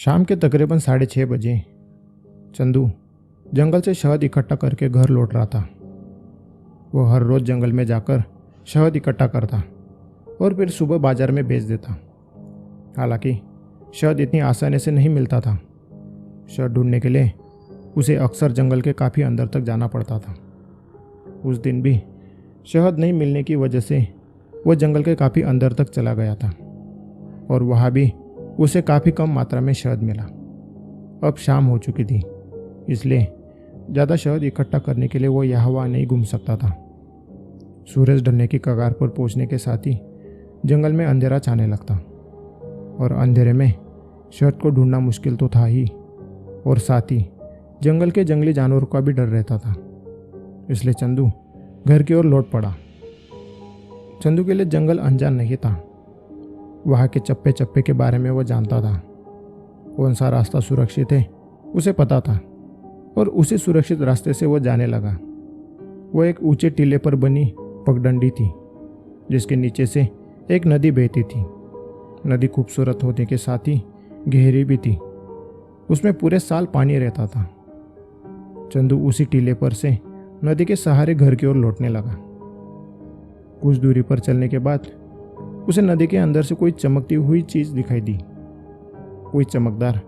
शाम के तकरीबन 6:30 बजे चंदू जंगल से शहद इकट्ठा करके घर लौट रहा था। वो हर रोज़ जंगल में जाकर शहद इकट्ठा करता और फिर सुबह बाजार में बेच देता। हालांकि शहद इतनी आसानी से नहीं मिलता था। शहद ढूंढने के लिए उसे अक्सर जंगल के काफ़ी अंदर तक जाना पड़ता था। उस दिन भी शहद नहीं मिलने की वजह से वो जंगल के काफ़ी अंदर तक चला गया था और वहाँ भी उसे काफ़ी कम मात्रा में शहद मिला। अब शाम हो चुकी थी, इसलिए ज़्यादा शहद इकट्ठा करने के लिए वो यहाँ वहाँ नहीं घूम सकता था। सूरज ढलने की कगार पर पहुँचने के साथ ही जंगल में अंधेरा छाने लगता और अंधेरे में शहद को ढूंढना मुश्किल तो था ही, और साथ ही जंगल के जंगली जानवरों का भी डर रहता था। इसलिए चंदू घर की ओर लौट पड़ा। चंदू के लिए जंगल अनजान नहीं था। वहाँ के चप्पे चप्पे के बारे में वो जानता था। कौन सा रास्ता सुरक्षित है उसे पता था और उसी सुरक्षित रास्ते से वो जाने लगा। वो एक ऊंचे टीले पर बनी पगडंडी थी जिसके नीचे से एक नदी बहती थी। नदी खूबसूरत होने के साथ ही गहरी भी थी। उसमें पूरे साल पानी रहता था। चंदू उसी टीले पर से नदी के सहारे घर की ओर लौटने लगा। कुछ दूरी पर चलने के बाद उसे नदी के अंदर से कोई चमकती हुई चीज दिखाई दी। कोई चमकदार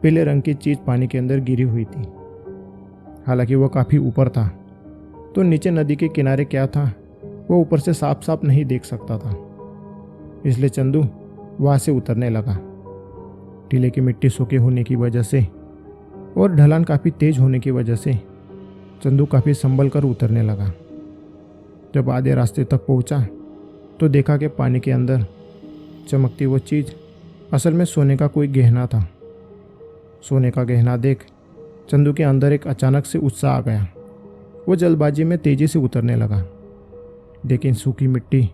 पीले रंग की चीज पानी के अंदर गिरी हुई थी। हालांकि वह काफी ऊपर था, तो नीचे नदी के किनारे क्या था वो ऊपर से साफ साफ नहीं देख सकता था। इसलिए चंदू वहां से उतरने लगा। टीले की मिट्टी सूखे होने की वजह से और ढलान काफी तेज होने की वजह से चंदू काफी संभल कर उतरने लगा। जब आधे रास्ते तक पहुंचा तो देखा कि पानी के अंदर चमकती वो चीज़ असल में सोने का कोई गहना था। सोने का गहना देख चंदू के अंदर एक अचानक से उत्साह आ गया। वो जल्दबाजी में तेजी से उतरने लगा, लेकिन सूखी मिट्टी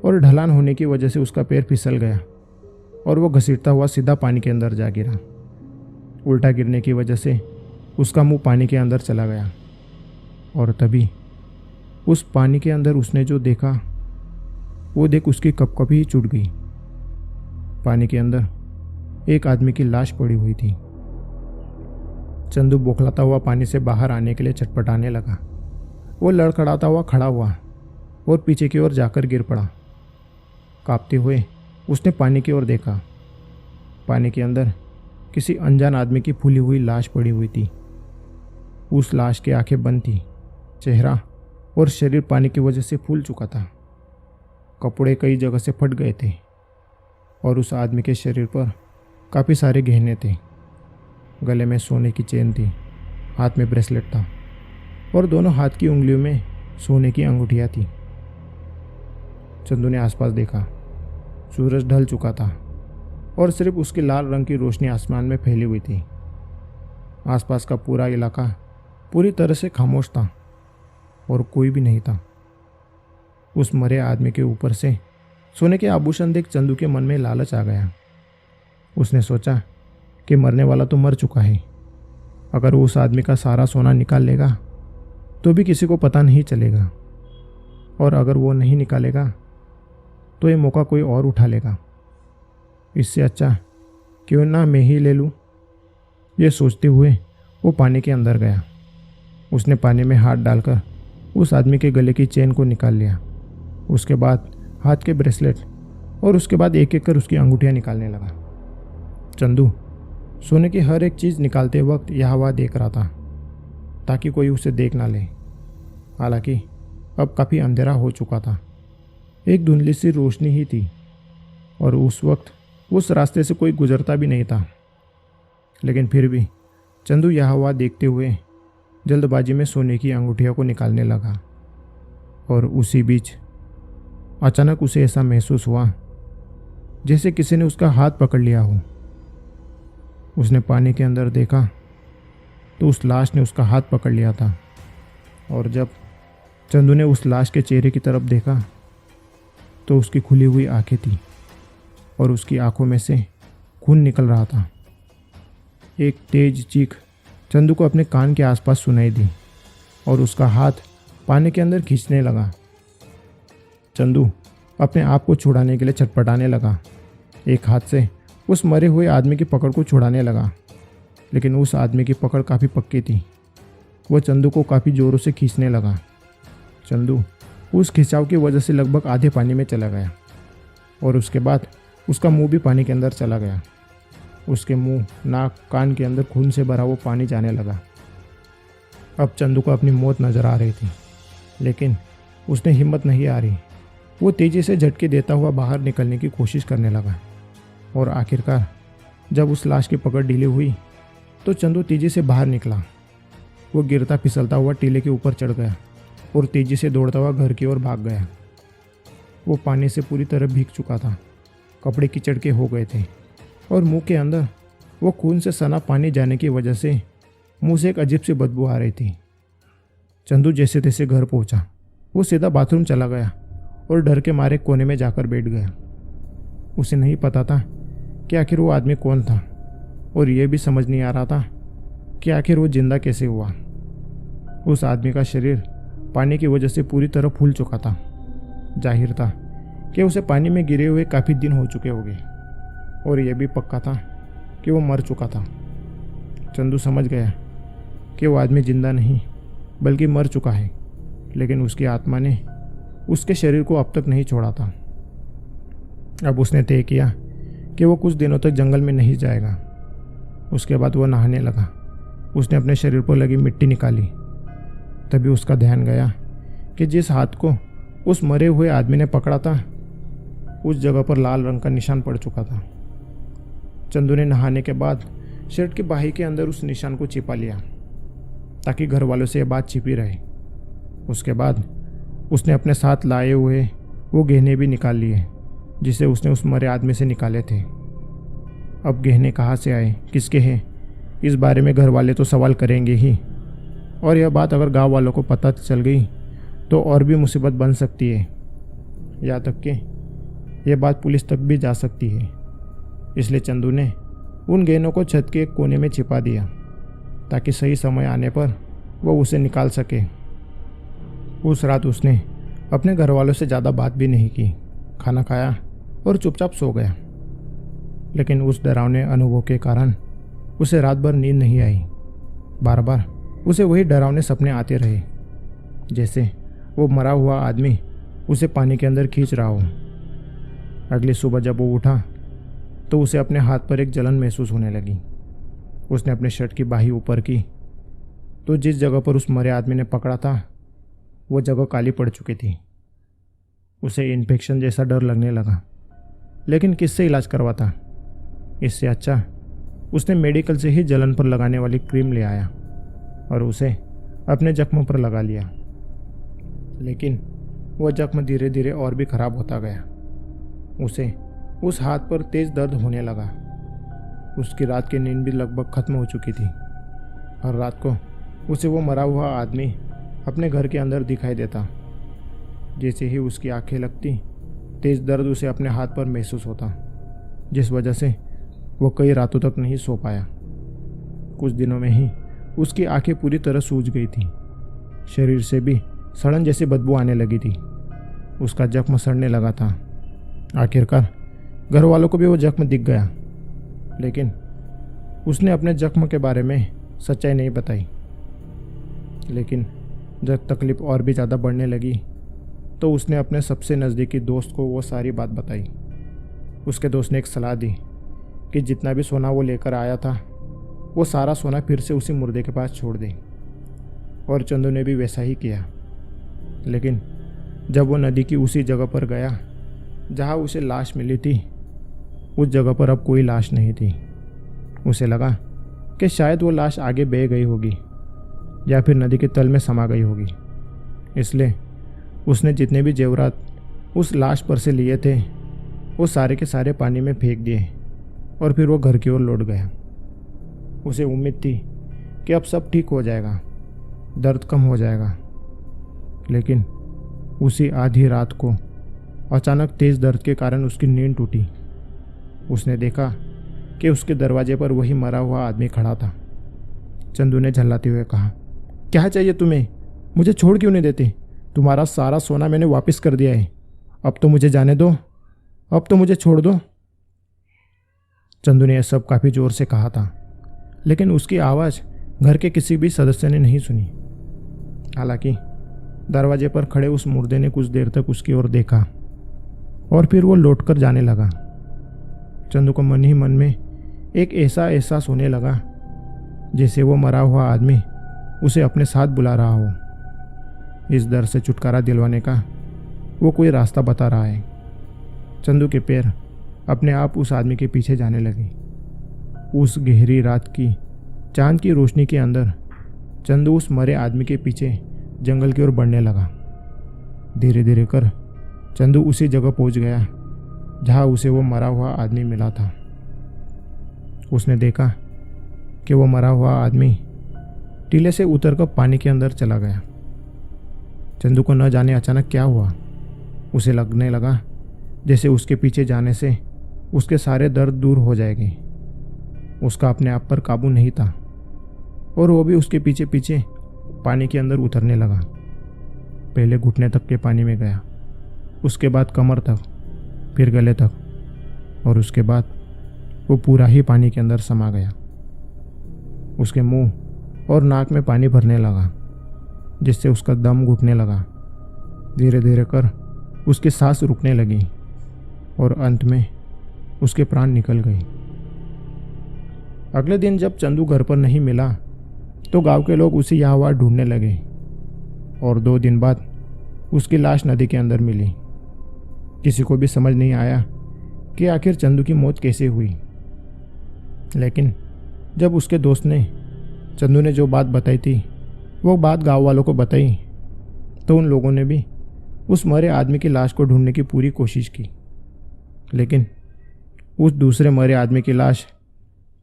और ढलान होने की वजह से उसका पैर फिसल गया और वो घसीटता हुआ सीधा पानी के अंदर जा गिरा। उल्टा गिरने की वजह से उसका मुंह पानी के अंदर चला गया और तभी उस पानी के अंदर उसने जो देखा वो देख उसकी कपकपी ही छूट गई। पानी के अंदर एक आदमी की लाश पड़ी हुई थी। चंदू बौखलाता हुआ पानी से बाहर आने के लिए छटपटाने लगा। वो लड़खड़ाता हुआ खड़ा हुआ और पीछे की ओर जाकर गिर पड़ा। कांपते हुए उसने पानी की ओर देखा। पानी के अंदर किसी अनजान आदमी की फूली हुई लाश पड़ी हुई थी। उस लाश की आंखें बंद थी। चेहरा और शरीर पानी की वजह से फूल चुका था। कपड़े कई जगह से फट गए थे और उस आदमी के शरीर पर काफ़ी सारे गहने थे। गले में सोने की चेन थी, हाथ में ब्रेसलेट था और दोनों हाथ की उंगलियों में सोने की अंगूठियाँ थी। चंदू ने आसपास देखा। सूरज ढल चुका था और सिर्फ उसकी लाल रंग की रोशनी आसमान में फैली हुई थी। आसपास का पूरा इलाका पूरी तरह से खामोश था और कोई भी नहीं था। उस मरे आदमी के ऊपर से सोने के आभूषण देख चंदू के मन में लालच आ गया। उसने सोचा कि मरने वाला तो मर चुका है। अगर वो उस आदमी का सारा सोना निकाल लेगा तो भी किसी को पता नहीं चलेगा, और अगर वो नहीं निकालेगा तो ये मौका कोई और उठा लेगा। इससे अच्छा क्यों ना मैं ही ले लूँ। ये सोचते हुए वो पानी के अंदर गया। उसने पानी में हाथ डालकर उस आदमी के गले की चेन को निकाल लिया। उसके बाद हाथ के ब्रेसलेट और उसके बाद एक एक कर उसकी अंगूठियाँ निकालने लगा। चंदू सोने की हर एक चीज़ निकालते वक्त यहाँ वहाँ देख रहा था ताकि कोई उसे देख ना ले। हालांकि अब काफ़ी अंधेरा हो चुका था। एक धुंधली सी रोशनी ही थी और उस वक्त उस रास्ते से कोई गुजरता भी नहीं था। लेकिन फिर भी चंदू यहाँ वहाँ देखते हुए जल्दबाजी में सोने की अंगूठियों को निकालने लगा। और उसी बीच अचानक उसे ऐसा महसूस हुआ जैसे किसी ने उसका हाथ पकड़ लिया हो। उसने पानी के अंदर देखा तो उस लाश ने उसका हाथ पकड़ लिया था, और जब चंदू ने उस लाश के चेहरे की तरफ देखा तो उसकी खुली हुई आंखें थी और उसकी आंखों में से खून निकल रहा था। एक तेज चीख चंदू को अपने कान के आसपास सुनाई दी और उसका हाथ पानी के अंदर खींचने लगा। चंदू अपने आप को छुड़ाने के लिए छटपटाने लगा। एक हाथ से उस मरे हुए आदमी की पकड़ को छुड़ाने लगा, लेकिन उस आदमी की पकड़ काफ़ी पक्की थी। वह चंदू को काफ़ी ज़ोरों से खींचने लगा। चंदू उस खिंचाव की वजह से लगभग आधे पानी में चला गया और उसके बाद उसका मुंह भी पानी के अंदर चला गया। उसके मुंह, नाक, कान के अंदर खून से भरा वो पानी जाने लगा। अब चंदू को अपनी मौत नज़र आ रही थी, लेकिन उसने हिम्मत नहीं आ रही। वो तेज़ी से झटके देता हुआ बाहर निकलने की कोशिश करने लगा और आखिरकार जब उस लाश की पकड़ ढीली हुई तो चंदू तेज़ी से बाहर निकला। वो गिरता फिसलता हुआ टीले के ऊपर चढ़ गया और तेज़ी से दौड़ता हुआ घर की ओर भाग गया। वो पानी से पूरी तरह भीग चुका था, कपड़े कीचड़ के हो गए थे और मुंह के अंदर वो खून से सना पानी जाने की वजह से मुंह से एक अजीब सी बदबू आ रही थी। चंदू जैसे तैसे घर पहुंचा। वो सीधा बाथरूम चला गया और डर के मारे कोने में जाकर बैठ गया। उसे नहीं पता था कि आखिर वो आदमी कौन था और ये भी समझ नहीं आ रहा था कि आखिर वो जिंदा कैसे हुआ। उस आदमी का शरीर पानी की वजह से पूरी तरह फूल चुका था। जाहिर था कि उसे पानी में गिरे हुए काफ़ी दिन हो चुके होंगे और यह भी पक्का था कि वो मर चुका था। चंदू समझ गया कि वो आदमी जिंदा नहीं बल्कि मर चुका है, लेकिन उसकी आत्मा ने उसके शरीर को अब तक नहीं छोड़ा था। अब उसने तय किया कि वो कुछ दिनों तक जंगल में नहीं जाएगा। उसके बाद वो नहाने लगा। उसने अपने शरीर पर लगी मिट्टी निकाली। तभी उसका ध्यान गया कि जिस हाथ को उस मरे हुए आदमी ने पकड़ा था उस जगह पर लाल रंग का निशान पड़ चुका था। चंदू ने नहाने के बाद शर्ट की बाही के अंदर उस निशान को छिपा लिया ताकि घर वालों से यह बात छिपी रहे। उसके बाद उसने अपने साथ लाए हुए वो गहने भी निकाल लिए जिसे उसने उस मरे आदमी से निकाले थे। अब गहने कहाँ से आए, किसके हैं, इस बारे में घर वाले तो सवाल करेंगे ही, और यह बात अगर गांव वालों को पता चल गई तो और भी मुसीबत बन सकती है। यहाँ तक कि यह बात पुलिस तक भी जा सकती है। इसलिए चंदू ने उन गहनों को छत के एक कोने में छिपा दिया ताकि सही समय आने पर वह उसे निकाल सके। उस रात उसने अपने घर वालों से ज़्यादा बात भी नहीं की, खाना खाया और चुपचाप सो गया। लेकिन उस डरावने अनुभव के कारण उसे रात भर नींद नहीं आई। बार बार उसे वही डरावने सपने आते रहे, जैसे वो मरा हुआ आदमी उसे पानी के अंदर खींच रहा हो। अगली सुबह जब वो उठा तो उसे अपने हाथ पर एक जलन महसूस होने लगी। उसने अपने शर्ट की बाही ऊपर की तो जिस जगह पर उस मरे आदमी ने पकड़ा था वो जगह काली पड़ चुकी थी। उसे इन्फेक्शन जैसा डर लगने लगा, लेकिन किससे इलाज करवाता। इससे अच्छा उसने मेडिकल से ही जलन पर लगाने वाली क्रीम ले आया और उसे अपने जख्म पर लगा लिया। लेकिन वह जख्म धीरे धीरे और भी खराब होता गया। उसे उस हाथ पर तेज दर्द होने लगा। उसकी रात की नींद भी लगभग खत्म हो चुकी थी। हर रात को उसे वो मरा हुआ आदमी अपने घर के अंदर दिखाई देता। जैसे ही उसकी आंखें लगती तेज दर्द उसे अपने हाथ पर महसूस होता, जिस वजह से वो कई रातों तक नहीं सो पाया। कुछ दिनों में ही उसकी आंखें पूरी तरह सूज गई थी। शरीर से भी सड़न जैसी बदबू आने लगी थी। उसका जख्म सड़ने लगा था। आखिरकार घर वालों को भी वो जख्म दिख गया, लेकिन उसने अपने जख्म के बारे में सच्चाई नहीं बताई। लेकिन जब तकलीफ और भी ज़्यादा बढ़ने लगी तो उसने अपने सबसे नज़दीकी दोस्त को वो सारी बात बताई। उसके दोस्त ने एक सलाह दी कि जितना भी सोना वो लेकर आया था वो सारा सोना फिर से उसी मुर्दे के पास छोड़ दे, और चंदू ने भी वैसा ही किया। लेकिन जब वो नदी की उसी जगह पर गया जहाँ उसे लाश मिली थी, उस जगह पर अब कोई लाश नहीं थी। उसे लगा कि शायद वो लाश आगे बह गई होगी या फिर नदी के तल में समा गई होगी। इसलिए उसने जितने भी जेवरात उस लाश पर से लिए थे वो सारे के सारे पानी में फेंक दिए और फिर वो घर की ओर लौट गया। उसे उम्मीद थी कि अब सब ठीक हो जाएगा, दर्द कम हो जाएगा। लेकिन उसी आधी रात को अचानक तेज़ दर्द के कारण उसकी नींद टूटी। उसने देखा कि उसके दरवाजे पर वही मरा हुआ आदमी खड़ा था। चंदू ने झल्लाते हुए कहा, क्या चाहिए तुम्हें? मुझे छोड़ क्यों नहीं देते? तुम्हारा सारा सोना मैंने वापस कर दिया है। अब तो मुझे जाने दो, अब तो मुझे छोड़ दो। चंदू ने यह सब काफ़ी ज़ोर से कहा था, लेकिन उसकी आवाज़ घर के किसी भी सदस्य ने नहीं सुनी। हालांकि दरवाजे पर खड़े उस मुर्दे ने कुछ देर तक उसकी ओर देखा और फिर वो लौटकर जाने लगा। चंदू को मन ही मन में एक ऐसा एहसास होने लगा जैसे वो मरा हुआ आदमी उसे अपने साथ बुला रहा हो। इस डर से छुटकारा दिलवाने का वो कोई रास्ता बता रहा है। चंदू के पैर अपने आप उस आदमी के पीछे जाने लगे। उस गहरी रात की चांद की रोशनी के अंदर चंदू उस मरे आदमी के पीछे जंगल की ओर बढ़ने लगा। धीरे धीरे कर चंदू उसी जगह पहुंच गया जहां उसे वो मरा हुआ आदमी मिला था। उसने देखा कि वो मरा हुआ आदमी टीले से उतरकर पानी के अंदर चला गया। चंदू को न जाने अचानक क्या हुआ, उसे लगने लगा जैसे उसके पीछे जाने से उसके सारे दर्द दूर हो जाएंगे। उसका अपने आप पर काबू नहीं था और वो भी उसके पीछे पीछे पानी के अंदर उतरने लगा। पहले घुटने तक के पानी में गया, उसके बाद कमर तक, फिर गले तक और उसके बाद वो पूरा ही पानी के अंदर समा गया। उसके मुंह और नाक में पानी भरने लगा जिससे उसका दम घुटने लगा। धीरे धीरे कर उसकी सांस रुकने लगी और अंत में उसके प्राण निकल गए। अगले दिन जब चंदू घर पर नहीं मिला तो गांव के लोग उसे यहाँ वहाँ ढूंढने लगे और 2 दिन बाद उसकी लाश नदी के अंदर मिली। किसी को भी समझ नहीं आया कि आखिर चंदू की मौत कैसे हुई। लेकिन जब उसके दोस्त ने चंदू ने जो बात बताई थी वो बात गांव वालों को बताई तो उन लोगों ने भी उस मरे आदमी की लाश को ढूंढने की पूरी कोशिश की, लेकिन उस दूसरे मरे आदमी की लाश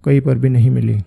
कहीं पर भी नहीं मिली।